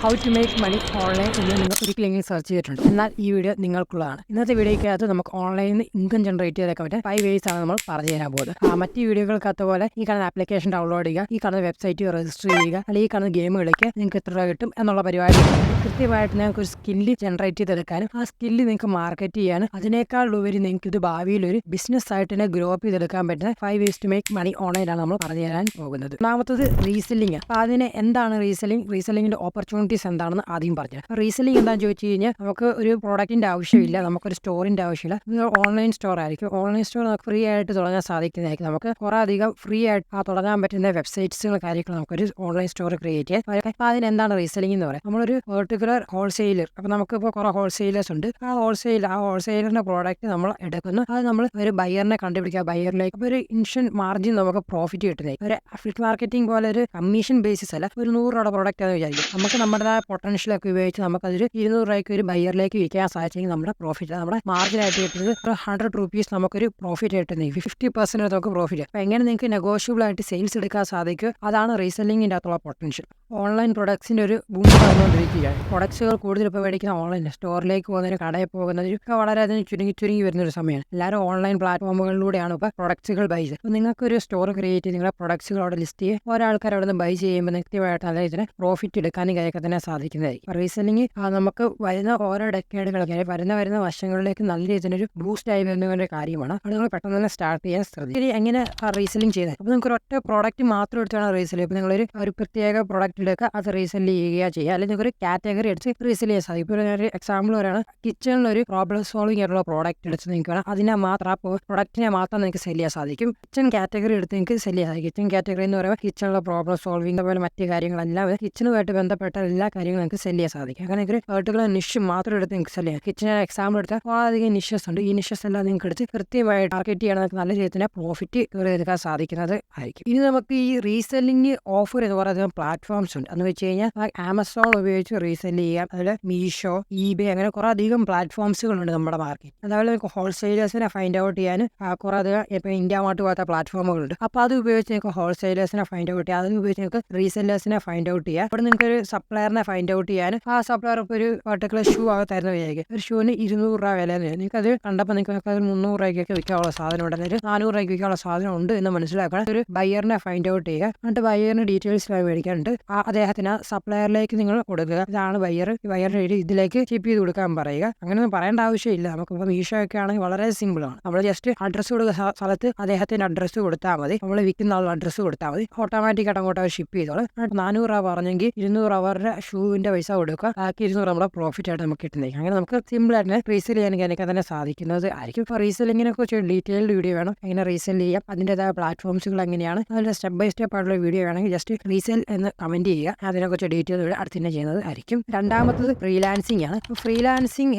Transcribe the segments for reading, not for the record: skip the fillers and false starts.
How to make money online എന്ന് നിങ്ങൾ ഒരിക്കലെങ്കിലും സെർച്ച് ചെയ്തിട്ടുണ്ട്. എന്നാൽ ഈ വീഡിയോ നിങ്ങൾക്കുള്ളതാണ്. ഇന്നത്തെ വീഡിയോയ്ക്കകത്ത് നമുക്ക് ഓൺലൈനിൽ നിന്ന് ഇൻകം ജനറേറ്റ് ചെയ്തൊക്കെ പറ്റും 5 ways ആണ് നമ്മൾ പറഞ്ഞു തരാൻ പോകുന്നത്. മറ്റ് വീഡിയോകൾക്കകത്ത് പോലെ ഈ കാണുന്ന ആപ്ലിക്കേഷൻ ഡൗൺലോഡ് ചെയ്യുക, ഈ കാണുന്ന വെബ്സൈറ്റ് രജിസ്റ്റർ ചെയ്യുക, അല്ലെങ്കിൽ ഈ കാണുന്ന ഗെയിം കളിക്കുക, നിങ്ങൾക്ക് എത്ര രൂപ കിട്ടും എന്നുള്ള പരിപാടി. കൃത്യമായിട്ട് നിങ്ങൾക്ക് ഒരു സ്കില്ല് ജനറേറ്റ് ചെയ്തെടുക്കാനും ആ സ്കില്ല് നിങ്ങൾക്ക് മാർക്കറ്റ് ചെയ്യാനും അതിനേക്കാൾ ഉപരി നിങ്ങൾക്ക് ഇത് ഭാവിയിൽ ഒരു ബിസിനസ് ആയിട്ട് തന്നെ ഗ്രോ അപ്പ് ചെയ്തെടുക്കാൻ പറ്റുന്ന 5 ways to make money ഓൺലൈനാണ് നമ്മൾ പറഞ്ഞു തരാൻ പോകുന്നത്. ഒന്നാമത്തത് റീസെല്ലിംഗ്. അപ്പോൾ അതിന് എന്താണ് റീസെല്ലിംഗ്, റീസെല്ലിംഗിന്റെ ഓപ്പർച്യൂണിറ്റീസ് എന്താണെന്ന് ആദ്യം പറഞ്ഞു. റീസെല്ലിംഗ് എന്താണെന്ന് ചോദിച്ചു കഴിഞ്ഞാൽ നമുക്ക് ഒരു പ്രോഡക്റ്റിന്റെ ആവശ്യമില്ല, നമുക്കൊരു സ്റ്റോറിന്റെ ആവശ്യമില്ല. ഇത് ഓൺലൈൻ സ്റ്റോർ ആയിരിക്കും. ഓൺലൈൻ സ്റ്റോർ നമുക്ക് ഫ്രീ ആയിട്ട് തുടങ്ങാൻ സാധിക്കുന്നതായിരിക്കും. നമുക്ക് കുറെ അധികം ഫ്രീ ആയിട്ട് തുടങ്ങാൻ പറ്റുന്ന വെബ്സൈറ്റ്സുകൾ കാര്യങ്ങൾ നമുക്കൊരു ഓൺലൈൻ സ്റ്റോർ ക്രിയേറ്റ് ചെയ്യാം. അപ്പോൾ അതിന് എന്താണ് റീസെല്ലിംഗ് എന്ന് പറയുന്നത്? നമ്മളൊരു പെർട്ടിക്കുലർ ഹോൾസെയിലർ, അപ്പോൾ നമുക്കിപ്പോൾ കുറേ ഹോൾസെയിലേഴ്സ് ഉണ്ട്. ആ ഹോൾസെയിലറിന്റെ പ്രോഡക്റ്റ് നമ്മൾ എടുക്കുന്നു, അത് നമ്മൾ ഒരു ബയറിനെ കണ്ടുപിടിക്കുക, ബയറിലേക്ക് ഒരു ഇൻഷൻ മാർജിൻ നമുക്ക് പ്രോഫിറ്റ് കിട്ടുന്നത്. ഒരു അഫിലിയേറ്റ് മാർക്കറ്റിംഗ് പോലെ ഒരു കമ്മീഷൻ ബേസിസ് അല്ല, ഒരു 100 രൂപയുടെ പ്രോഡക്റ്റ് എന്ന് വിചാരിക്കും. നമുക്ക് നമ്മുടേതായ പൊട്ടൻഷ്യലൊക്കെ ഉപയോഗിച്ച് നമുക്കതൊരു 200 രൂപയ്ക്ക് ഒരു ബയറിലേക്ക് വിൽക്കാൻ സാധിച്ചെങ്കിൽ നമ്മുടെ പ്രോഫിറ്റ്, നമ്മുടെ മാർജിനായിട്ട് കിട്ടുന്നത് ഒരു 100 rupees നമുക്കൊരു പ്രോഫിറ്റ് കിട്ടുന്നത്. 50% നമുക്ക് പ്രോഫിറ്റ്. അപ്പോൾ എങ്ങനെ നിങ്ങൾക്ക് നെഗോഷ്യബിൾ ആയിട്ട് സെയിൽസ് എടുക്കാൻ സാധിക്കും, അതാണ് റീസെല്ലിങ്ങിൻ്റെ അകത്തുള്ള പൊട്ടൻഷ്യൽ. ഓൺലൈൻ പ്രൊഡക്ട്സിൻ്റെ ഒരു ബൂം നടന്നുകൊണ്ടിരിക്കുകയാണ്. പ്രൊഡക്ട്സുകൾ കൂടുതൽ ഇപ്പോൾ മേടിക്കുന്ന ഓൺലൈൻ സ്റ്റോറിലേക്ക് പോകുന്നതിന്, കടയിൽ പോകുന്നതിനൊക്കെ വളരെയധികം ചുരുങ്ങി വരുന്നൊരു സമയമാണ്. എല്ലാവരും ഓൺലൈൻ പ്ലാറ്റ്ഫോമുകളിലൂടെയാണ് ഇപ്പോൾ പ്രൊഡക്ട്സുകൾ ബൈ ചെയ്യുന്നത്. അപ്പോൾ നിങ്ങൾക്കൊരു സ്റ്റോർ ക്രിയേറ്റ് ചെയ്ത് നിങ്ങളുടെ പ്രൊഡക്ട്സുകൾ അവിടെ ലിസ്റ്റ് ചെയ്യുക, ഒരാൾക്കാർ അവിടെ നിന്ന് ബൈ ചെയ്യുമ്പോൾ കൃത്യമായിട്ട് നല്ല ഇതിന് പ്രോഫിറ്റ് എടുക്കാനും കാര്യമൊക്കെ തന്നെ സാധിക്കുന്നതായിരിക്കും. റീസെല്ലിംഗ് നമുക്ക് വരുന്ന ഓരോ ഡെക്കേഡുകളൊക്കെ വരുന്ന വർഷങ്ങളിലേക്ക് നല്ല രീതിയിലൊരു ബൂസ്റ്റ് ആയി വരുന്ന ഒരു കാര്യമാണ്. അത് നിങ്ങൾ പെട്ടെന്ന് തന്നെ സ്റ്റാർട്ട് ചെയ്യാൻ ശ്രദ്ധിക്കും. എങ്ങനെ റീസെല്ലിംഗ് ചെയ്യുന്നത്? അപ്പോൾ നിങ്ങൾക്ക് ഒറ്റ പ്രോഡക്റ്റ് മാത്രം എടുത്താണ് റീസെല്ല്. ഇപ്പോൾ നിങ്ങളൊരു പ്രത്യേക പ്രോഡക്റ്റ് എടുക്കുക, അത് റീസെല്ല് ചെയ്യുക, അല്ലെങ്കിൽ നിങ്ങൾക്ക് ഒരു കാറ്റഗറി എടുത്ത് റീസെല്ല് ചെയ്യാൻ സാധിക്കും. ഇപ്പോൾ ഞാനൊരു എക്സാമ്പിൾ പറയുകയാണ്, കിച്ചണിലൊരു പ്രോബ്ലം സോൾവിംഗ് ആയിട്ടുള്ള പ്രോഡക്റ്റ് എടുത്ത് നിങ്ങൾക്ക് വേണം അതിനെ മാത്രം ആ പ്രൊഡക്റ്റിനെ മാത്രം നിങ്ങൾക്ക് സെല്ല് ചെയ്യാൻ സാധിക്കും. കിച്ചൺ കാറ്റഗറി എടുത്ത് നിങ്ങൾക്ക് സെല്ല് ചെയ്യാൻ സാധിക്കും. കിച്ചൺ കാറ്റഗറി എന്ന് പറയുമ്പോൾ കിച്ചണിലെ പ്രോബ്ലം സോൾവിംഗ് അതുപോലെ മറ്റ് കാര്യങ്ങളെല്ലാം കിച്ചണുമായിട്ട് ബന്ധപ്പെട്ട എല്ലാ കാര്യങ്ങളും നിങ്ങൾക്ക് സെല്ല് ചെയ്യാൻ സാധിക്കും. അങ്ങനെ ഒരു പെർട്ടിക്കുലർ നിഷ് മാത്രം എടുത്ത് നിങ്ങൾക്ക് സെല്ല് ചെയ്യാം. കിച്ചൺ എക്സാമ്പിൾ എടുത്താൽ വളരെയധികം നിഷസ് ഉണ്ട്. ഈ നിഷസ് എല്ലാം നിങ്ങൾക്ക് എടുത്ത് കൃത്യമായിട്ട് മാർക്കറ്റ് ചെയ്യാൻ നിങ്ങൾക്ക് നല്ല രീതിയിൽ പ്രോഫിറ്റ് എടുക്കാൻ സാധിക്കുന്നത് ആയിരിക്കും. ഇനി നമുക്ക് ഈ റീസെല്ലിംഗ് ഓഫർ എന്ന് പറയുന്ന പ്ലാറ്റ്ഫോംസ് ഉണ്ട്. എന്ന് വെച്ച് കഴിഞ്ഞാൽ ആമസോൺ ഉപയോഗിച്ച് റീസെല്ല് ചെയ്യാം, അതുപോലെ മീഷോ, ഈബേ, അങ്ങനെ കുറേ അധികം പ്ലാറ്റ്ഫോംസുകളുണ്ട് നമ്മുടെ മാർക്കറ്റ്. അതുപോലെ നിങ്ങൾക്ക് ഹോൾസെയിലേഴ്സിനെ ഫൈൻഡ് ഔട്ട് ചെയ്യാൻ കുറേ അധികം ഇപ്പോൾ ഇന്ത്യ മാർട്ട് പോലത്തെ പ്ലാറ്റ്ഫോമുകളുണ്ട്. അപ്പോൾ അത് ഉപയോഗിച്ച് നിങ്ങൾക്ക് ഹോൾസെയിലേഴ്സിനെ ഫൈൻഡ് ഔട്ട് ചെയ്യാം, അത് ഉപയോഗിച്ച് നിങ്ങൾക്ക് റീസെല്ലേഴ്സിനെ ഫൈൻഡ് ഔട്ട് ചെയ്യാം. അവിടെ നിങ്ങൾക്ക് ഒരു സപ്ലയറിനെ ഫൈൻഡ് ഔട്ട് ചെയ്യാൻ ആ സപ്ലയർ ഇപ്പോൾ ഒരു പർട്ടിക്കുലർ ഷൂ ആകത്തായിരുന്നു വിചാരിക്കുക, ഒരു ഷൂവിന് 200 രൂപ വില എന്ന് വരും. നിങ്ങൾക്ക് അത് കണ്ടപ്പോൾ നിങ്ങൾക്ക് അത് 300 രൂപയ്ക്കൊക്കെ വിൽക്കാനുള്ള സാധനം ഉണ്ട്, അല്ലെങ്കിൽ 400 രൂപയ്ക്ക് വിൽക്കാനുള്ള സാധനം ഉണ്ട് എന്ന് മനസ്സിലാക്കണം. ഒരു ബയ്യറിനെ ഫൈൻഡ് ഔട്ട് ചെയ്യുക, എന്നിട്ട് ബയ്യറിന് ഡീറ്റെയിൽസ് മേടിക്കാനുണ്ട്. അദ്ദേഹത്തിന് ആ സപ്ലയറിലേക്ക് നിങ്ങൾ കൊടുക്കുക, ഇതാണ് ബയ്യർ, ഈ ബയ്യറിൻ്റെ ഇതിലേക്ക് ഷിപ്പ് ചെയ്ത് കൊടുക്കാൻ പറയുക. അങ്ങനെയൊന്നും പറയേണ്ട ആവശ്യമില്ല. നമുക്കിപ്പോൾ മീഷോ ഒക്കെ ആണെങ്കിൽ വളരെ സിമ്പിളാണ്. നമ്മൾ ജസ്റ്റ് അഡ്രസ്സ് കൊടുക്കുന്ന സ്ഥലത്ത് അദ്ദേഹത്തിൻ്റെ അഡ്രസ്സ് കൊടുത്താൽ മതി, നമ്മൾ വിൽക്കുന്ന ആളുടെ അഡ്രസ്സ് കൊടുത്താൽ മതി, ഓട്ടോമാറ്റിക്കായിട്ട് അങ്ങോട്ട് അവർ ഷിപ്പ് ചെയ്തോളൂ. 400 രൂപ പറഞ്ഞെങ്കിൽ 200 അവരുടെ ഷൂവിൻ്റെ പൈസ കൊടുക്കുക, ബാക്കി 200 നമ്മുടെ പ്രോഫിറ്റ് ആയിട്ട് നമുക്ക് കിട്ടുന്നത്. അങ്ങനെ നമുക്ക് സിമ്പിളായിട്ട് റീസെൽ ചെയ്യാനൊക്കെ തന്നെ സാധിക്കുന്നത് ആയിരിക്കും. ഇപ്പോൾ റീസെല്ലിങ്ങിനെ കുറിച്ച് ഡീറ്റെയിൽഡ് വീഡിയോ വേണം, എങ്ങനെ റീസെൽ ചെയ്യാം, അതിൻ്റെതായ പ്ലാറ്റ്ഫോംസുകൾ എങ്ങനെയാണ്, അതിൻ്റെ സ്റ്റെപ്പ് ബൈ സ്റ്റെപ്പ് ആയിട്ടുള്ള വീഡിയോ വേണമെങ്കിൽ ജസ്റ്റ് റീസെൽ എന്ന് കമൻറ്റ് ചെയ്യുക. അതിനെക്കുറിച്ച് ഡീറ്റെയിൽ വീഡിയോ അടുത്ത് തന്നെ ചെയ്യുന്നത് ആയിരിക്കും. രണ്ടാമത്തത് ഫ്രീലാൻസിങ് ആണ്. ഫ്രീലാൻസിങ്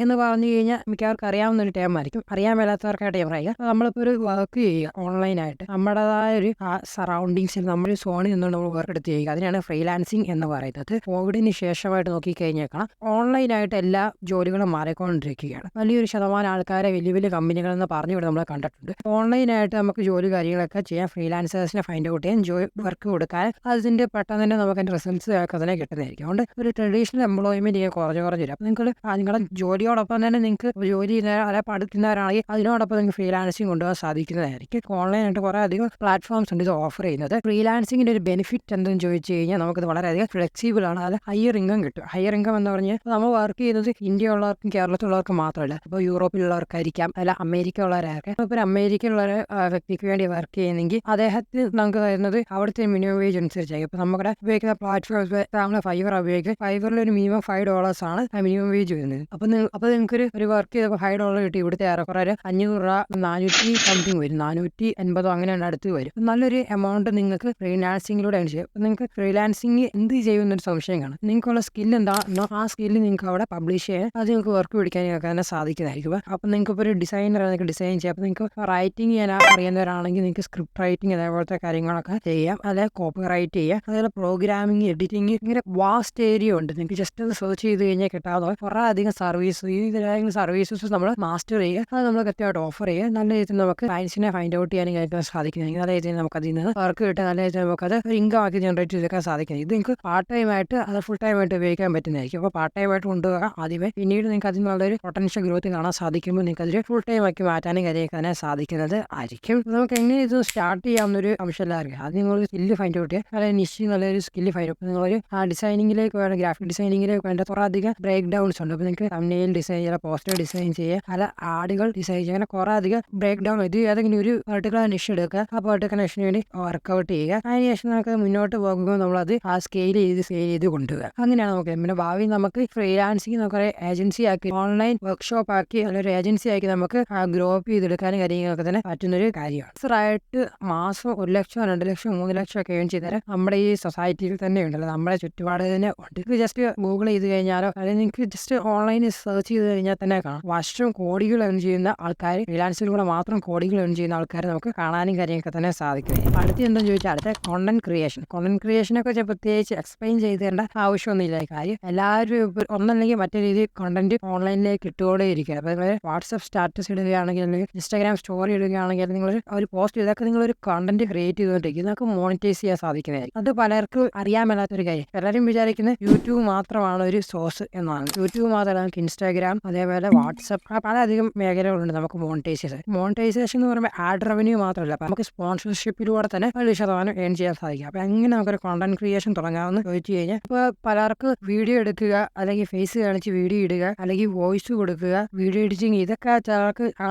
എന്ന് പറഞ്ഞു കഴിഞ്ഞാൽ മിക്കവാർക്കും അറിയാവുന്ന ഒരു ടേം ആയിരിക്കും. അറിയാൻ മേലാത്തവർക്കായിട്ട് ഞാൻ പറയുക, നമ്മളിപ്പോൾ ഒരു വർക്ക് ചെയ്യുക ഓൺലൈനായിട്ട്, നമ്മുടേതായ ഒരു സറൗണ്ടിങ്സിൽ നമ്മളൊരു സോണിൽ നിന്നുകൊണ്ട് നമ്മൾ വർക്ക് എടുത്ത് ചെയ്യുക, അതിനാണ് ഫ്രീലാൻസിങ് എന്ന് പറയുന്നത്. കോവിഡിന് ശേഷമായിട്ട് നോക്കിക്കഴിഞ്ഞേക്കണം ഓൺലൈനായിട്ട് എല്ലാ ജോലികളും മാറിക്കൊണ്ടിരിക്കുകയാണ്. വലിയൊരു ശതമാനം ആൾക്കാരെ വലിയ വലിയ കമ്പനികളെന്ന് പറഞ്ഞുകൊണ്ട് നമ്മൾ കണ്ടിട്ടുണ്ട്. ഓൺലൈനായിട്ട് നമുക്ക് ജോലി കാര്യങ്ങളൊക്കെ ചെയ്യാൻ, ഫ്രീലാൻസേഴ്സിനെ ഫൈൻഡ് ഔട്ട് ചെയ്യാൻ, വർക്ക് കൊടുക്കാൻ, അതിൻ്റെ പെട്ടെന്ന് തന്നെ നമുക്ക് അതിൻ്റെ റിസൾട്ട്സ് ഒക്കെ തന്നെ കിട്ടുന്നതായിരിക്കും. അതുകൊണ്ട് ഒരു ട്രഡീഷണൽ എംപ്ലോയ്മെൻറ്റ് കുറഞ്ഞു വരും. അപ്പോൾ നിങ്ങൾ നിങ്ങളുടെ ജോലിയോടൊപ്പം തന്നെ നിങ്ങൾക്ക് ജോലി ചെയ്യുന്ന അല്ലെ പഠിക്കുന്നവരാണെങ്കിൽ അതിനോടൊപ്പം നിങ്ങൾക്ക് ഫ്രീലാൻസിങ് കൊണ്ടുപോകാൻ സാധിക്കുന്നതായിരിക്കും. ഓൺലൈനായിട്ട് കുറേ അധികം പ്ലാറ്റ്ഫോംസ് ഉണ്ട് ഇത് ഓഫർ ചെയ്യുന്നത്. ഫ്രീലാൻസിങ്ങിൻ്റെ ഒരു ബെനിഫിറ്റ് എന്തെന്ന് ചോദിച്ചു കഴിഞ്ഞാൽ നമുക്കിത് വളരെയധികം ഫ്ലെക്സിബിൾ ആണ്. അത് ഹയർ ഇൻകം കിട്ടും. ഹയർ ഇൻകം എന്ന് പറഞ്ഞാൽ നമ്മൾ വർക്ക് ചെയ്യുന്നത് ഇന്ത്യയുള്ളവർക്കും കേരളത്തിലുള്ളവർക്കും മാത്രമല്ല, ഇപ്പോൾ യൂറോപ്പിലുള്ളവർക്കായിരിക്കാം, അല്ല അമേരിക്ക ഉള്ളവരായിരിക്കാം. ഇപ്പോൾ അമേരിക്കയിലുള്ള ഒരു വ്യക്തിക്ക് വേണ്ടി വർക്ക് ചെയ്യുന്നെങ്കിൽ അദ്ദേഹത്തിന് നമുക്ക് തരുന്നത് അവിടുത്തെ മിനിമം വേജ് അനുസരിച്ചായിരിക്കും. ഇപ്പോൾ നമ്മുടെ ഉപയോഗിക്കുന്ന പ്ലാറ്റ്ഫോംസ് നമ്മൾ ഫൈവർ ഉപയോഗിക്കുക, ഫൈവറിൽ ഒരു മിനിമം $5 ആണ് മിനിമം വേജ് വരുന്നത്. അപ്പോൾ നിങ്ങൾക്ക് ഒരു വർക്ക് ചെയ്തപ്പോൾ $5 കിട്ടി, ഇവിടുത്തെ ഏറെക്കുറെ 500 രൂപ 400 സംതിങ് വരും, 480 അങ്ങനെയാണ് അടുത്ത് വരും. നല്ലൊരു എമൗണ്ട് നിങ്ങൾക്ക് ഫ്രീലാൻസിങ്ങിലൂടെ ചെയ്യും. അപ്പോൾ നിങ്ങൾക്ക് ഫ്രീലാൻസിങ് എന്ത് ചെയ്യുമെന്നൊരു സംശയം കാണും. നിങ്ങൾക്കുള്ള സ്കില്ല് എന്താണോ ആ സ്കില്ല് നിങ്ങൾക്ക് അവിടെ പബ്ലിഷ് ചെയ്യാൻ, അത് നിങ്ങൾക്ക് വർക്ക് പിടിക്കാനൊക്കെ തന്നെ സാധിക്കുന്നതായിരിക്കും. അപ്പോൾ നിങ്ങൾക്ക് ഇപ്പോൾ ഒരു ഡിസൈനർ നിങ്ങൾക്ക് ഡിസൈൻ ചെയ്യാം. അപ്പോൾ നിങ്ങൾക്ക് റൈറ്റിംഗ് ചെയ്യാൻ അറിയുന്നവരാണെങ്കിൽ നിങ്ങൾക്ക് സ്ക്രിപ്റ്റ് റൈറ്റിംഗ് അതേപോലത്തെ കാര്യങ്ങളൊക്കെ ചെയ്യാം, അല്ലെ കോപ്പി റൈറ്റ് ചെയ്യുക, അതുപോലെ പ്രോഗ്രാമിംഗ്, എഡിറ്റിംഗ്, ഇങ്ങനെ വാസ്റ്റ് ഏരിയ ഉണ്ട്. നിങ്ങൾക്ക് ജസ്റ്റ് ഒന്ന് സെർച്ച് ചെയ്ത് കഴിഞ്ഞാൽ കിട്ടാതെ കുറേ അധികം സർവീസസ് നമ്മൾ മാസ്റ്റർ ചെയ്യുക, അത് നമ്മൾ കൃത്യമായിട്ട് ഓഫർ ചെയ്യുക. നല്ല രീതിയിൽ നമുക്ക് ക്ലയൻസിനെ ഫൈൻഡ് ഔട്ട് ചെയ്യാനും കഴിക്കാൻ സാധിക്കുന്നത്. നല്ല രീതിയിൽ നമുക്ക് അതിൽ നിന്ന് വർക്ക് കിട്ടുക, നല്ല രീതിയിൽ നമുക്കത് ഇൻകം ആക്കി ജനറേറ്റ് ചെയ്തെടുക്കാൻ സാധിക്കുന്നത്. ഇത് നിങ്ങൾക്ക് പാർട്ട് ടൈം ആയിട്ട് അത് ഫുൾ ഫുൾ ടൈം ആയിട്ട് ഉപയോഗിക്കാൻ പറ്റുന്നതായിരിക്കും. അപ്പോൾ പാർട്ട് ടൈം ആയിട്ട് കൊണ്ടുപോകുക ആദ്യമേ, പിന്നീട് നിങ്ങൾക്ക് അതിൽ നല്ലൊരു പൊട്ടൻഷ്യൽ ഗ്രോത്ത് കാണാൻ സാധിക്കുമ്പോൾ നിങ്ങൾക്ക് അതിൽ ഫുൾ ടൈം ആക്കി മാറ്റാനും കാര്യമൊക്കെ തന്നെ സാധിക്കുന്നത് ആയിരിക്കും. നമുക്ക് എങ്ങനെ ഇത് സ്റ്റാർട്ട് ചെയ്യാവുന്നൊരു അംശമല്ലായിരിക്കും. അത് നിങ്ങൾ സ്കില്ല് ഫൈൻഡ് ഔട്ട് ചെയ്യുക, അല്ലെങ്കിൽ നിശ്ചയം നല്ലൊരു സ്കില്ല് ഫൈൻഡ് ഔട്ട്. നിങ്ങളൊരു ഡിസൈനിങ്ങിലേക്ക് വേണ്ട, ഗ്രാഫിക് ഡിസൈനിങ്ങിലേക്ക് വേണ്ട കുറേ അധികം ബ്രേക്ക് ഡൗൺസ് ഉണ്ട്. അപ്പോൾ നിങ്ങൾക്ക് തംബ്നെയിൽ ഡിസൈൻ ചെയ്യുക, പോസ്റ്റർ ഡിസൈൻ ചെയ്യുക, അല്ല ആഡുകൾ ഡിസൈൻ ചെയ്യുക, അങ്ങനെ കുറേ അധികം ബ്രേക്ക് ഡൗൺ. ഇത് ഏതെങ്കിലും ഒരു പെർട്ടിക്കുലർ നിഷ് എടുക്കുക, ആ പെർട്ടിക്കുലർ നിഷിന് വേണ്ടി വർക്കൗട്ട് ചെയ്യുക. അതിനുശേഷം നമുക്ക് മുന്നോട്ട് പോകുമ്പോൾ നമ്മളത് ആ സ്കെയിൽ ചെയ്ത് കൊണ്ടുപോകുക. അങ്ങനെയാണ് നമുക്ക്. പിന്നെ ഭാവി നമുക്ക് ഫ്രീലാൻസിങ് നമുക്ക് ഏജൻസി ആക്കി, ഓൺലൈൻ വർക്ക്ഷോപ്പ് ആക്കി, അല്ലെങ്കിൽ ഏജൻസി ആക്കി നമുക്ക് ഗ്രോ അപ്പ് ചെയ്തെടുക്കാനും കാര്യങ്ങളൊക്കെ തന്നെ പറ്റുന്നൊരു കാര്യമാണ്. ആയിട്ട് മാസം 1 ലക്ഷം 2 ലക്ഷം 3 ലക്ഷം ഒക്കെ ഏൺ ചെയ്താൽ നമ്മുടെ ഈ സൊസൈറ്റിയിൽ തന്നെ ഉണ്ടല്ലോ, നമ്മുടെ ചുറ്റുപാട് തന്നെ ഉണ്ട്. നിങ്ങൾക്ക് ജസ്റ്റ് ഗൂഗിൾ ചെയ്ത് കഴിഞ്ഞാലോ, അല്ലെങ്കിൽ നിങ്ങൾക്ക് ജസ്റ്റ് ഓൺലൈനിൽ സെർച്ച് ചെയ്ത് കഴിഞ്ഞാൽ തന്നെ കാണാം. വർഷം കോടികൾ ഏൺ ചെയ്യുന്ന ആൾക്കാർ, ഫ്രീലാൻസിലൂടെ മാത്രം കോടികൾ ഏൺ ചെയ്യുന്ന ആൾക്കാരെ നമുക്ക് കാണാനും കാര്യങ്ങളൊക്കെ തന്നെ സാധിക്കും. അടുത്ത് എന്താണെന്ന് ചോദിച്ചാൽ അടുത്ത കോണ്ടന്റ് ക്രിയേഷൻ. കോണ്ടന്റ് ക്രിയേഷനൊക്കെ പ്രത്യേകിച്ച് എക്സ്പ്ലെയിൻ ചെയ്തേണ്ട ആവശ്യമൊന്നുമില്ല. കാര്യം എല്ലാവരും ഒന്നല്ലെങ്കിൽ മറ്റേ രീതിയിൽ കോണ്ടന്റ് ഓൺലൈനിലേക്ക് ഇട്ടുകൊണ്ടേ ഇരിക്കുക. അപ്പോൾ നിങ്ങൾ വാട്സപ്പ് സ്റ്റാറ്റസ് ഇടുകയാണെങ്കിൽ, അല്ലെങ്കിൽ ഇൻസ്റ്റാഗ്രാം സ്റ്റോറി ഇടുകയാണെങ്കിൽ, നിങ്ങൾ ഒരു പോസ്റ്റ് ഇതൊക്കെ നിങ്ങളൊരു കണ്ടന്റ് ക്രിയേറ്റ് ചെയ്തുകൊണ്ടിരിക്കും. നിങ്ങൾക്ക് മോണിറ്റൈസ് ചെയ്യാൻ സാധിക്കുന്നതായിരിക്കും. അത് പലർക്കും അറിയാൻ മേലാത്തൊരു കാര്യം. പലരും വിചാരിക്കുന്നത് യൂട്യൂബ് മാത്രമാണ് ഒരു സോഴ്സ് എന്നാണ്. യൂട്യൂബ് മാത്രമല്ല, നമുക്ക് ഇൻസ്റ്റാഗ്രാം, അതേപോലെ വാട്സപ്പ്, പലധികം മേഖലകളുണ്ട് നമുക്ക് മോണിറ്റൈസേഷൻ. മോണിറ്റൈസേഷൻ എന്ന് പറയുമ്പോൾ ആഡ് റവന്യൂ മാത്രമല്ല, നമുക്ക് സ്പോൺസർഷിപ്പിലൂടെ തന്നെ 1% ഏൺ ചെയ്യാൻ സാധിക്കും. അപ്പോൾ എങ്ങനെ നമുക്കൊരു കോണ്ടന്റ് ക്രിയേഷൻ തുടങ്ങാമെന്ന് ചോദിച്ചു കഴിഞ്ഞാൽ, ഇപ്പോൾ പലർക്ക് വീഡിയോ എടുക്കുക, അല്ലെങ്കിൽ ഫേസ് കാണിച്ച് വീഡിയോ ഇടുക, അല്ലെങ്കിൽ വോയിസ് കൊടുക്കുക, വീഡിയോ എഡിറ്റിംഗ്, ഇതൊക്കെ ചിലർക്ക്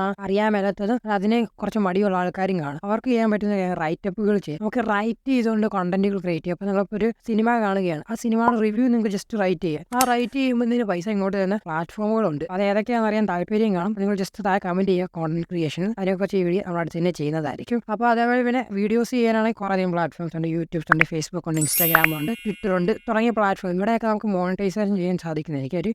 അറിയാൻ മേലാത്തത്, അതിനെ കുറച്ച് മടിയുള്ള ആൾക്കാരും കാണും. അവർക്ക് ചെയ്യാൻ പറ്റുന്ന റൈറ്റപ്പുകൾ ചെയ്യും. നമുക്ക് റൈറ്റ് ചെയ്തുകൊണ്ട് കണ്ടന്റുകൾ ക്രിയേറ്റ് ചെയ്യും. അപ്പോൾ നിങ്ങളിപ്പോൾ ഒരു സിനിമ കാണുകയാണ്, ആ സിനിമയുടെ റിവ്യൂ നിങ്ങൾക്ക് ജസ്റ്റ് റൈറ്റ് ചെയ്യുക. ആ റൈറ്റ് ചെയ്യുമ്പോൾ ഇതിന് പൈസ ഇങ്ങോട്ട് തന്നെ പ്ലാറ്റ്ഫോമുകളുണ്ട്. അത് ഏതൊക്കെയാണെന്ന് അറിയാൻ താല്പര്യം കാണും. നിങ്ങൾ ജസ്റ്റ് താഴെ കമന്റ് ചെയ്യുക കോണ്ടന്റ് ക്രിയേഷൻ. അതിനെക്കുറിച്ച് ഈ വീഡിയോ നമ്മൾ അടുത്ത് തന്നെ ചെയ്യുന്നതായിരിക്കും. അപ്പോൾ അതേപോലെ പിന്നെ വീഡിയോസ് ചെയ്യാനാണെങ്കിൽ കുറേ അധികം പ്ലാറ്റ്ഫോംസ് ഉണ്ട്. യൂട്യൂബ്സ് ഉണ്ട്, ഫേസ്ബുക്ക് ഉണ്ട്, ഇൻസ്റ്റാഗ്രാം ഉണ്ട്, ട്വിറ്റർ ഉണ്ട്, തുടങ്ങിയ പ്ലാറ്റ്ഫോം. ഇവിടെയൊക്കെ നമുക്ക് മോണിറ്റൈസേഷൻ ചെയ്യാൻ സാധിക്കുന്നതായിരിക്കും. ഒരു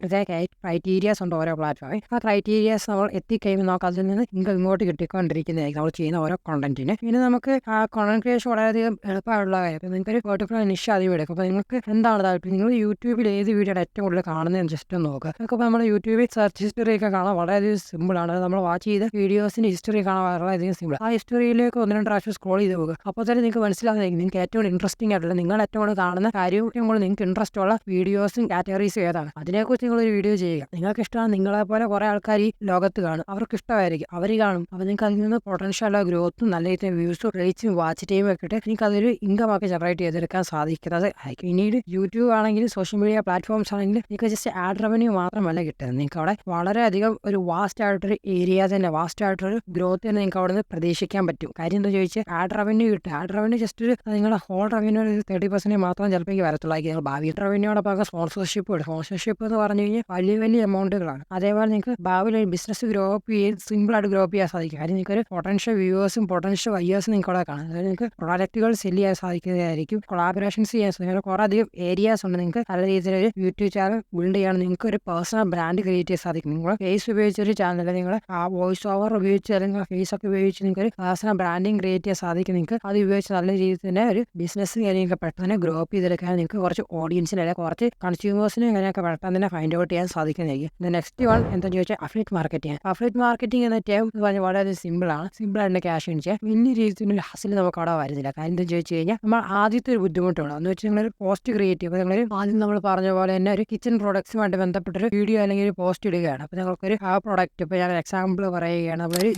ക്രൈറ്റീരിയാസ് ഉണ്ട് ഓരോ പ്ലാറ്റ്ഫോമിൽ. ആ ക്രൈറ്റീരിയാസ് നമ്മൾ എത്തിക്കഴിയുമ്പോൾ നമുക്ക് അതിൽ നിന്ന് ഇങ്ങോട്ട് കിട്ടിക്കൊണ്ടിരിക്കുന്നതായിരിക്കും നമ്മൾ ചെയ്യുന്ന ഓരോ കോണ്ടന്റിന്. പിന്നെ നമുക്ക് ആ കോണ്ടന്റ് ക്രിയേഷൻ വളരെയധികം എളുപ്പമുള്ള കാര്യം. അപ്പോൾ നിങ്ങൾക്ക് ഒരു പെർട്ടിക്കുലർ നിഷ ആദ്യം എടുക്കും. അപ്പോൾ നിങ്ങൾക്ക് എന്താണ് താല്പര്യം, നിങ്ങൾ യൂട്യൂബിൽ ഏത് വീഡിയോയുടെ ഏറ്റവും കൂടുതൽ കാണുന്നതെന്ന് ജസ്റ്റ് ഒന്ന് നോക്കുക. നമുക്കിപ്പോൾ നമ്മുടെ യൂട്യൂബിൽ സെർച്ച് ഹിസ്റ്ററി ഒക്കെ കാണാൻ വളരെയധികം സിമ്പിളാണ്. നമ്മൾ വാച്ച് ചെയ്ത വീഡിയോസിൻ്റെ ഹിസ്റ്ററി കാണാൻ വളരെയധികം സിമ്പിൾ. ആ ഹിസ്റ്ററിയിലേക്ക് 1-2 പ്രാവശ്യം സ്ക്രോൾ ചെയ്ത് പോകുക. അപ്പോൾ തന്നെ നിങ്ങൾക്ക് മനസ്സിലാകുന്നതായിരിക്കും നിങ്ങൾക്ക് ഏറ്റവും ഇൻട്രസ്റ്റിംഗ് ആയിട്ടുള്ള, നിങ്ങൾ ഏറ്റവും കൂടുതൽ കാണുന്ന കാര്യവും ഏറ്റവും കൂടുതൽ നിങ്ങൾക്ക് ഇൻട്രസ്റ്റ് ഉള്ള വീഡിയോസും കാറ്റഗറീസും ഏതാണ്, അതിനെക്കുറിച്ച് നിങ്ങളൊരു വീഡിയോ ചെയ്യുക. നിങ്ങൾക്ക് ഇഷ്ടമാണ്, നിങ്ങളെപ്പോലെ കുറേ ആൾക്കാർ ഈ ലോകത്ത് കാണും, അവർക്ക് ഇഷ്ടമായിരിക്കും, അവർ കാണും. അപ്പോൾ നിങ്ങൾക്ക് അതിൽ നിന്ന് പൊട്ടൻഷ്യൽ ഗ്രോത്തും നല്ല രീതിയിൽ വ്യൂസും റീച്ചും വാച്ച് ടൈമും ഒക്കെ ഇട്ട് നിങ്ങൾക്ക് അതൊരു ഇൻകം ഒക്കെ ജനറേറ്റ് ചെയ്തെടുക്കാൻ സാധിക്കുന്നത് ആയിരിക്കും. പിന്നീട് യൂട്യൂബ് ആണെങ്കിലും സോഷ്യൽ മീഡിയ പ്ലാറ്റ്ഫോംസ് ആണെങ്കിലും നിങ്ങൾക്ക് ജസ്റ്റ് ആഡ് റവന്യൂ മാത്രമല്ല കിട്ടുന്നത്. നിങ്ങൾക്ക് അവിടെ വളരെയധികം ഒരു വാസ്റ്റ് ആയിട്ടൊരു ഏരിയ തന്നെ, വാസ്റ്റ് ആയിട്ടൊരു ഗ്രോത്ത് തന്നെ നിങ്ങൾക്ക് അവിടെ നിന്ന് പ്രതീക്ഷിക്കാൻ പറ്റും. കാര്യം എന്താ ചോദിച്ചാൽ ആഡ് റവന്യൂ കിട്ടും. ആഡ് റവന്യൂ ജസ്റ്റ് ഒരു നിങ്ങളുടെ ഹോൾ റവന്യൂ 30% മാത്രം ചിലപ്പോൾ വരത്തുള്ളൂ. നിങ്ങൾ ഭാവി റവന്യൂടൊപ്പം സ്പോൺസർഷിപ്പ് ഉണ്ട്. സ്പോൺസർഷിപ്പ് എന്ന് പറഞ്ഞു കഴിഞ്ഞാൽ വലിയ വലിയ എമൗണ്ടുകളാണ്. അതേപോലെ നിങ്ങൾക്ക് ഭാവിയിൽ ഒരു ബിസിനസ് ഗ്രോ അപ്പ് ചെയ്ത് സിമ്പിളായിട്ട് ഗ്രോ അപ്പ് ചെയ്യാൻ സാധിക്കും. കാര്യം നിങ്ങൾക്ക് ഒരു പൊട്ടൻഷ്യൽ വ്യൂവേഴ്സും പൊട്ടൻഷ്യൽ വയ്യേഴ്സും നിങ്ങൾക്ക് അവിടെ കാണാം. അതായത് നിങ്ങൾക്ക് പ്രോഡക്റ്റുകൾ സെല് ചെയ്യാൻ സാധിക്കുന്നതായിരിക്കും, കൊളാബറേഷൻസ് ചെയ്യാൻ സാധിക്കും. കുറേ അധികം ഏരിയാസ് ഉണ്ട്. നിങ്ങൾക്ക് നല്ല രീതിയിൽ ഒരു യൂട്യൂബ് ചാനൽ ബിൽഡ് ചെയ്യാൻ, നിങ്ങൾക്ക് ഒരു പേഴ്സണൽ ബ്രാൻഡ് ക്രിയേറ്റ് ചെയ്യാൻ സാധിക്കും. നിങ്ങൾ ഫേസ് ഉപയോഗിച്ചൊരു ചാനൽ, നിങ്ങൾ ആ വോയിസ് ഓവർ ഉപയോഗിച്ച്, അല്ലെങ്കിൽ ഫേസ് ഒക്കെ ഉപയോഗിച്ച് നിങ്ങൾക്ക് ഒരു പേഴ്സണൽ ബ്രാൻഡിങ് ക്രിയേറ്റ് ചെയ്യാൻ സാധിക്കും. നിങ്ങൾക്ക് അത് ഉപയോഗിച്ച് നല്ല രീതിയിൽ തന്നെ ഒരു ബിസിനസ് കാര്യങ്ങളൊക്കെ പെട്ടെന്ന് ഗ്രോ അപ്പ് ചെയ്തെടുക്കാൻ നിങ്ങൾക്ക് കുറച്ച് ഓഡിയൻസിനെ, അല്ലെങ്കിൽ കുറച്ച് കൺസ്യൂമേഴ്സിനെ കാര്യമൊക്കെ പെട്ടെന്ന് തന്നെ ഫൈൻഡ് ഔട്ട് ചെയ്യാൻ സാധിക്കുന്നതായിരിക്കും. നെക്സ്റ്റ് വൺ എന്താണെന്ന് ചോദിച്ചാൽ അഫിലിയേറ്റ് മാർക്കറ്റിംഗ്. അഫിലിയേറ്റ് മാർക്കറ്റിംഗ് എന്ന ടേം പറഞ്ഞാൽ വളരെ സിമ്പിളാണ്. സിമ്പിളായിട്ട് ക്യാഷ് അടിച്ചാൽ വലിയ രീതിയിലുള്ള ഹസിൽ നമുക്ക് അവിടെ വരുന്നില്ല. കാര്യം എന്താ ചോദിച്ചു കഴിഞ്ഞാൽ നമ്മൾ ആദ്യത്തെ ഒരു ബുദ്ധിമുട്ടുള്ളൂ എന്ന് വെച്ചാൽ നിങ്ങളൊരു പോസ്റ്റ് ക്രിയേറ്റ് ചെയ്യുമ്പോൾ നിങ്ങൾ ആദ്യം നമ്മൾ പറഞ്ഞ പോലെ തന്നെ ഒരു കിച്ചൺ പ്രോഡക്ട്സുമായിട്ട് ബന്ധപ്പെട്ടൊരു വീഡിയോ അല്ലെങ്കിൽ ഒരു പോസ്റ്റ് ഇടുകയാണ്. അപ്പോൾ നിങ്ങൾക്കൊരു ആ പ്രോഡക്റ്റ്, ഇപ്പോൾ ഞാൻ എക്സാമ്പിൾ പറയുകയാണ്, നമ്മളൊരു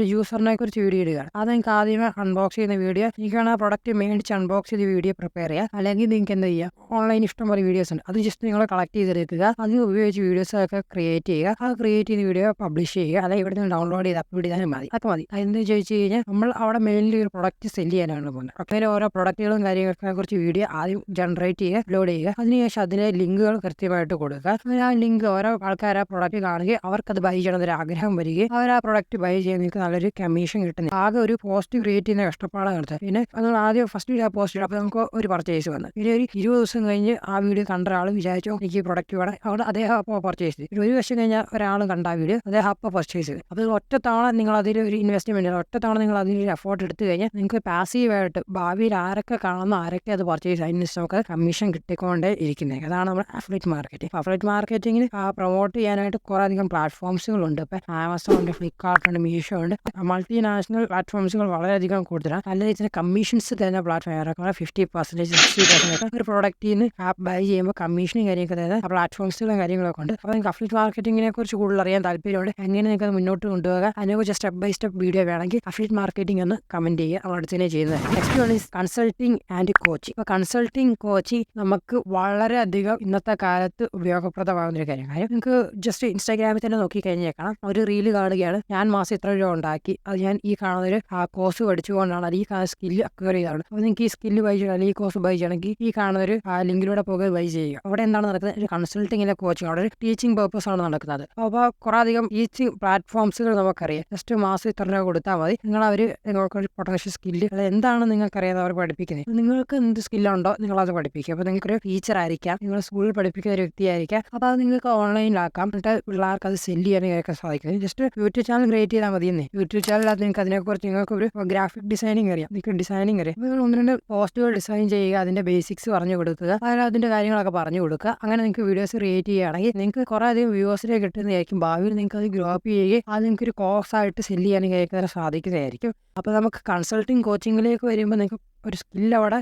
ജ്യൂസറിനെ കുറിച്ച് വീഡിയോ ഇടുകയാണ്. അത് നിങ്ങൾക്ക് ആദ്യമേ അൺബോക്സ് ചെയ്യുന്ന വീഡിയോ, നിങ്ങൾക്കാണ് ആ പ്രോഡക്റ്റ് മേടിച്ച് അൺബോക്സ് ചെയ്ത് വീഡിയോ പ്രിപ്പയർ ചെയ്യുക. അല്ലെങ്കിൽ നിങ്ങൾക്ക് എന്താ ചെയ്യുക, ഓൺലൈൻ ഇഷ്ടംപോലെ വീഡിയോസ് ഉണ്ട്, അത് ജസ്റ്റ് നിങ്ങൾ കളക്ട് ചെയ്തെടുക്കുക, അത് ഉപയോഗിച്ച് വീഡിയോസൊക്കെ ക്രിയേറ്റ് ചെയ്യുക. ആ ക്രിയേറ്റ് ചെയ്ത വീഡിയോ പബ്ലിഷ് ചെയ്യുക, അല്ലെങ്കിൽ ഇവിടെ നിന്ന് ഡൗൺലോഡ് ചെയ്ത് അപ്ലോഡ് ചെയ്താലും മതി. അതൊക്കെ മതി. അതെന്താ ചോദിച്ചു കഴിഞ്ഞാൽ നമ്മൾ അവിടെ മെയിൻലി ഒരു പ്രൊഡക്റ്റ് സെല് ചെയ്യാനാണ് പോകുന്നത്. അങ്ങനെ ഓരോ പ്രൊഡക്റ്റുകളും കാര്യങ്ങളൊക്കെ കുറിച്ച് വീഡിയോ ആദ്യം ജനറേറ്റ് ചെയ്യുക, അപ്ലോഡ് ചെയ്യുക. അതിനുശേഷം അതിലെ ലിങ്കുകൾ കൃത്യമായിട്ട് കൊടുക്കുക. ആ ലിങ്ക് ഓരോ ആൾക്കാർ ആ പ്രൊഡക്റ്റ് കാണുകയും അവർക്കത് ബൈ ചെയ്യണമെന്നൊരു ആഗ്രഹം വരികയും അവർ ആ പ്രൊഡക്റ്റ് ബൈ ചെയ്യാൻ നിങ്ങൾക്ക് നല്ലൊരു കമ്മീഷൻ കിട്ടുന്നത്. ആകെ ഒരു പോസ്റ്റ് ക്രിയേറ്റ് ചെയ്യുന്ന കഷ്ടപ്പാടാണ് നടത്തുക. പിന്നെ നമ്മൾ ആദ്യം ഫസ്റ്റ് ആ പോസ്റ്റ് അപ്പോൾ നമുക്ക് ഒരു പർച്ചേസ് വന്നു. പിന്നെ ഒരു 20 ദിവസം കഴിഞ്ഞ് ആ വീഡിയോ കണ്ട ഒരാൾ വിചാരിച്ചോ എനിക്ക് ഈ പ്രൊഡക്റ്റ് വേണം, അവിടെ അദ്ദേഹം അപ്പോൾ പർച്ചേസ് ചെയ്തു. ഒരു വർഷം കഴിഞ്ഞാൽ ഒരാൾ കണ്ട ആ വീഡിയോ അദ്ദേഹം അപ്പോൾ പർച്ചേസ് ചെയ്തു. അപ്പോൾ ഒറ്റത്തവണ നിങ്ങൾ അതിലൊരു ഇൻവെസ്റ്റ്മെൻറ്റ്, ഒറ്റത്തവണ നിങ്ങൾ അതിലൊരു എഫോർട്ട് എടുത്തു കഴിഞ്ഞാൽ നിങ്ങൾക്ക് പാസീവായിട്ട് ഭാവിയിൽ ആരൊക്കെ കാണുന്ന ആരൊക്കെ അത് പർച്ചേസ് അതിന് നമുക്ക് കമ്മീഷൻ കിട്ടിക്കൊണ്ടേ ഇരിക്കുന്നത്. അതാണ് നമ്മുടെ അഫിലിയേറ്റ് മാർക്കറ്റിംഗ്. അഫിലിയേറ്റ് മാർക്കറ്റിംഗിന് പ്രൊമോട്ട് ചെയ്യാനായിട്ട് കുറേ അധികം പ്ലാറ്റ്ഫോംസുകളുണ്ട്. ഇപ്പോൾ ആമസോൺ ഉണ്ട്, ഫ്ലിപ്കാർട്ട് ഉണ്ട്, മീഷോ ഉണ്ട്. മൾട്ടിനാഷണൽ പ്ലാറ്റ്ഫോംസുകൾ വളരെയധികം കൂടുതലാണ്. നല്ല രീതിയിൽ കമ്മീഷൻസ് തരുന്ന പ്ലാറ്റ്ഫോം 50%, 60% ഒരു പ്രോഡക്റ്റിൽ നിന്ന് ആപ്പ് ബൈ ചെയ്യുമ്പോൾ കമ്മീഷനും കാര്യമൊക്കെ അതായത് പ്ലാറ്റ്ഫോംസുകളും കാര്യങ്ങളൊക്കെ ഉണ്ട്. അപ്പോൾ നിങ്ങൾക്ക് അഫിലിയേറ്റ് മാർക്കറ്റിങ്ങിനെ കുറിച്ച് കൂടുതൽ അറിയാൻ താല്പര്യമുണ്ട്, എങ്ങനെ നിങ്ങൾക്ക് അത് മുന്നോട്ട് കൊണ്ടുപോകുക, അതിനെക്കുറിച്ച് സ്റ്റെപ്പ് ബൈ സ്റ്റെപ്പ് വീഡിയോ വേണമെങ്കിൽ അഫിലിയേറ്റ് മാർക്കറ്റിംഗ് എന്ന് കമൻറ്റ് ചെയ്യുക, നമ്മൾ അടുത്ത് തന്നെ ചെയ്യുന്നത്. Next one is consulting and coaching. ഇപ്പോൾ കൺസൾട്ടിങ് കോച്ചിങ് നമുക്ക് വളരെയധികം ഇന്നത്തെ കാലത്ത് ഉപയോഗപ്രദമാകുന്ന ഒരു കാര്യം. നിങ്ങൾക്ക് ജസ്റ്റ് ഇൻസ്റ്റാഗ്രാമിൽ തന്നെ നോക്കിക്കഴിഞ്ഞേക്കണം, ഒരു റീല് കാണുകയാണ്, ഞാൻ മാസം ഇത്ര രൂപ ഉണ്ടാക്കി, അത് ഞാൻ ഈ കാണുന്നൊരു കോഴ്സ് പഠിച്ചുകൊണ്ടാണ്, അല്ലെങ്കിൽ ഈ കാണുന്ന സ്കില്ല് അക്വയർ ചെയ്താണ്. അപ്പോൾ നിങ്ങൾക്ക് ഈ സ്കില്ല് ബൈ ചെയ്യണം, അല്ലെങ്കിൽ ഈ കോഴ്സ് ബൈ ചെയ്യണമെങ്കിൽ ഈ കാണുന്നൊരു ലിങ്കിലൂടെ പോകുക ബൈ ചെയ്യുക. അവിടെ എന്താണ് നടക്കുന്നത്? ഒരു കൺസൾട്ടിങ്ങിലെ കോച്ചിങ്, അവിടെ ഒരു ടീച്ചിങ് പർപ്പസ് ആണ് നടക്കുന്നത്. അപ്പോൾ കുറേ അധികം ടീച്ചിങ് പ്ലാറ്റ്ഫോംസുകൾ നമുക്കറിയാം. ജസ്റ്റ് മാസം ഇത്ര രൂപ കൊടുത്താൽ മതി, നിങ്ങൾക്കൊരു പൊട്ടൻഷ്യൽ സ്കില്ല് അത് എന്താണ് നിങ്ങൾക്കറിയാതെ അവർ പഠിപ്പിക്കുന്നത്. നിങ്ങൾക്ക് എന്ത് സ്കില്ലുണ്ടോ നിങ്ങളത് പഠിപ്പിക്കുക. അപ്പോൾ നിങ്ങൾക്കൊരു ടീച്ചർ ആയിരിക്കാം, നിങ്ങൾ സ്കൂളിൽ പഠിപ്പിക്കുന്ന ഒരു വ്യക്തിയായിരിക്കാം, അപ്പോൾ അത് നിങ്ങൾക്ക് ഓൺലൈനിലാക്കാം, എന്നിട്ട് പിള്ളേർക്ക് അത് സെല്ല് ചെയ്യാനൊക്കെ സാധിക്കും. ജസ്റ്റ് യൂട്യൂബ് ചാനൽ ക്രിയേറ്റ് ചെയ്താൽ മതിയെന്നേ. യൂട്യൂബ് ചാനലിനകത്ത് നിങ്ങൾക്ക് അതിനെക്കുറിച്ച് നിങ്ങൾക്ക് ഒരു ഗ്രാഫിക് ഡിസൈനിങ് അറിയാം, നിങ്ങൾക്ക് ഡിസൈനിങ് അറിയാം, നിങ്ങൾ 1-2 പോസ്റ്റുകൾ ഡിസൈൻ ചെയ്യുക, അതിൻ്റെ ബേസിക്സ് പറഞ്ഞു കൊടുക്കുക, അതിൻ്റെ കാര്യങ്ങളൊക്കെ പറഞ്ഞു കൊടുക്കുക. അങ്ങനെ നിങ്ങൾക്ക് വീഡിയോസ് ക്രിയേറ്റ് ചെയ്യുകയാണെങ്കിൽ നിങ്ങൾക്ക് കുറേ അധികം വ്യൂവേഴ്സിനെ കിട്ടുന്നതായിരിക്കും. ഭാവിയിൽ നിങ്ങൾക്ക് അത് ഗ്രോ അപ്പ് ചെയ്യുകയും അത് നിങ്ങൾക്കൊരു കോഴ്സായിട്ട് സെല്ല് ചെയ്യാനൊക്കെ സാധിക്കുന്നതായിരിക്കും. അപ്പോൾ നമുക്ക് കൺസൾട്ടിങ് കോച്ചിങ്ങിലേക്ക് വരുമ്പോൾ നിങ്ങൾക്ക് ഒരു സ്കില്ല് അവിടെ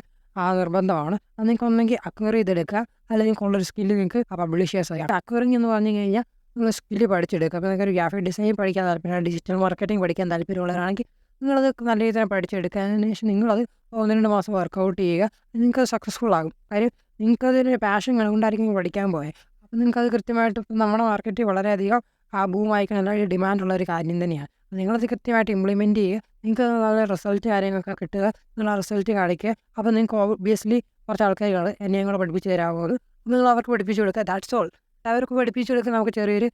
നിർബന്ധമാണ്. അത് നിങ്ങൾക്ക് ഒന്നെങ്കിൽ അക്വയർ ചെയ്തെടുക്കുക, അല്ലെങ്കിൽ ഉള്ളൊരു സ്കില്ല് നിങ്ങൾക്ക് പബ്ലിഷ് ചെയ്യാൻ സാധിക്കും. അക്വയറിങ് എന്ന് പറഞ്ഞു കഴിഞ്ഞാൽ നിങ്ങൾ സ്കില്ല് പഠിച്ചെടുക്കുക. അപ്പോൾ നിങ്ങൾക്ക് ഒരു ഗ്രാഫിക് ഡിസൈൻ പഠിക്കാൻ താല്പര്യം, ഡിജിറ്റൽ മാർക്കറ്റിംഗ് പഠിക്കാൻ താല്പര്യമുള്ളവരാണെങ്കിൽ നിങ്ങളത് നല്ല രീതിയിൽ പഠിച്ചെടുക്കുക. അതിന് ശേഷം നിങ്ങളത് 1-2 മാസം വർക്കൗട്ട് ചെയ്യുക, നിങ്ങൾക്കത് സക്സസ്ഫുൾ ആകും. കാര്യം നിങ്ങൾക്കതൊരു പാഷൻ കൊണ്ടായിരിക്കും പഠിക്കാൻ പോയത്. അപ്പോൾ നിങ്ങൾക്കത് കൃത്യമായിട്ട് ഇപ്പം നമ്മുടെ മാർക്കറ്റിൽ വളരെയധികം ഭൂമായിക്കാൻ നല്ല ഡിമാൻഡുള്ള ഒരു കാര്യം തന്നെയാണ്. നിങ്ങളത് കൃത്യമായിട്ട് ഇംപ്ലിമെൻറ്റ് ചെയ്യുക, നിങ്ങൾക്ക് നല്ല റിസൾട്ട് കാര്യങ്ങളൊക്കെ കിട്ടുക, നിങ്ങൾ ആ റിസൾട്ട് കാണിക്കുക. അപ്പോൾ നിങ്ങൾക്ക് ഒബ്വിയസ്ലി കുറച്ച് ആൾക്കാരുകൾ എന്നെയും കൂടെ പഠിപ്പിച്ച് തരാവുന്നത്, നിങ്ങൾ അവർക്ക് പഠിപ്പിച്ചു കൊടുക്കുക. That's all. അവർക്ക് പഠിപ്പിച്ചു കൊടുക്കുക, നമുക്ക് ചെറിയൊരു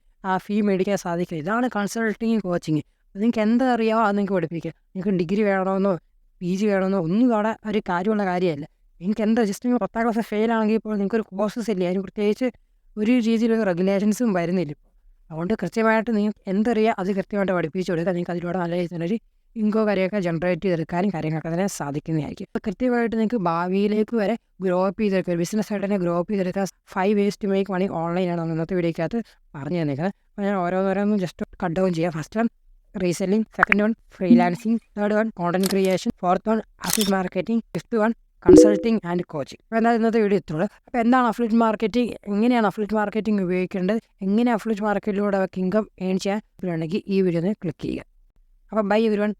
ഫീ മേടിക്കാൻ സാധിക്കുക. ഇതാണ് കൺസൾട്ടിങ് കോച്ചിങ്. നിങ്ങൾക്ക് എന്താ അറിയാമോ അത് നിങ്ങൾക്ക് പഠിപ്പിക്കുക. നിങ്ങൾക്ക് ഡിഗ്രി വേണമെന്നോ PG വേണമെന്നോ ഒന്നും അവിടെ ഒരു കാര്യമുള്ള കാര്യമല്ല. നിങ്ങൾക്ക് എന്താ ജസ്റ്റ് നിങ്ങൾ 10ാം ക്ലാസ് ഫെയിലാണെങ്കിൽ ഇപ്പോൾ നിങ്ങൾക്കൊരു കോഴ്സസ് ഇല്ല, അതിന് പ്രത്യേകിച്ച് ഒരു രീതിയിലുള്ള റെഗുലേഷൻസും വരുന്നില്ല. അതുകൊണ്ട് കൃത്യമായിട്ട് നിങ്ങൾക്ക് എന്തറിയാം അത് കൃത്യമായിട്ട് പഠിപ്പിച്ചു കൊടുക്കുക. നിങ്ങൾക്ക് അതിലൂടെ നല്ല രീതിയിലൊരു ഇൻകോ കാര്യമൊക്കെ ജനറേറ്റ് ചെയ്തെടുക്കാനും കാര്യങ്ങളൊക്കെ തന്നെ സാധിക്കുന്നതായിരിക്കും. അപ്പോൾ കൃത്യമായിട്ട് നിങ്ങൾക്ക് ഭാവിയിലേക്ക് വരെ ഗ്രോ അപ്പ് ചെയ്തെടുക്കുക, ബിസിനസ് ആയിട്ട് തന്നെ ഗ്രോ അപ്പ് ചെയ്തെടുക്കുക. 5 ways to make money ഓൺലൈനാണ് നമ്മൾ ഇന്നത്തെ വീഡിയോക്കകത്ത് പറഞ്ഞു തന്നിരിക്കുന്നത്. അപ്പോൾ ഞാൻ ഓരോന്നോരോന്നും ജസ്റ്റ് കട്ട് ഡൗൺ ചെയ്യാം. First one reselling, second one freelancing, third one content creation, fourth one affiliate marketing, fifth one consulting and coaching. അപ്പോൾ എന്നാൽ ഇന്നത്തെ വീഡിയോ ഇത്രയുള്ളൂ. അപ്പോൾ എന്താണ് അഫിലിയേറ്റ് മാർക്കറ്റിംഗ്, എങ്ങനെയാണ് അഫിലിയേറ്റ് മാർക്കറ്റിംഗ് ഉപയോഗിക്കേണ്ടത്, എങ്ങനെ അഫിലിയേറ്റ് മാർക്കറ്റിലൂടെ അവർക്ക് ഇൻകം ഏൺ ചെയ്യാൻ ഉണ്ടെങ്കിൽ ഈ വീഡിയോ ഒന്ന് ക്ലിക്ക് ചെയ്യുക. അപ്പോൾ ബൈ എവരിവൺ.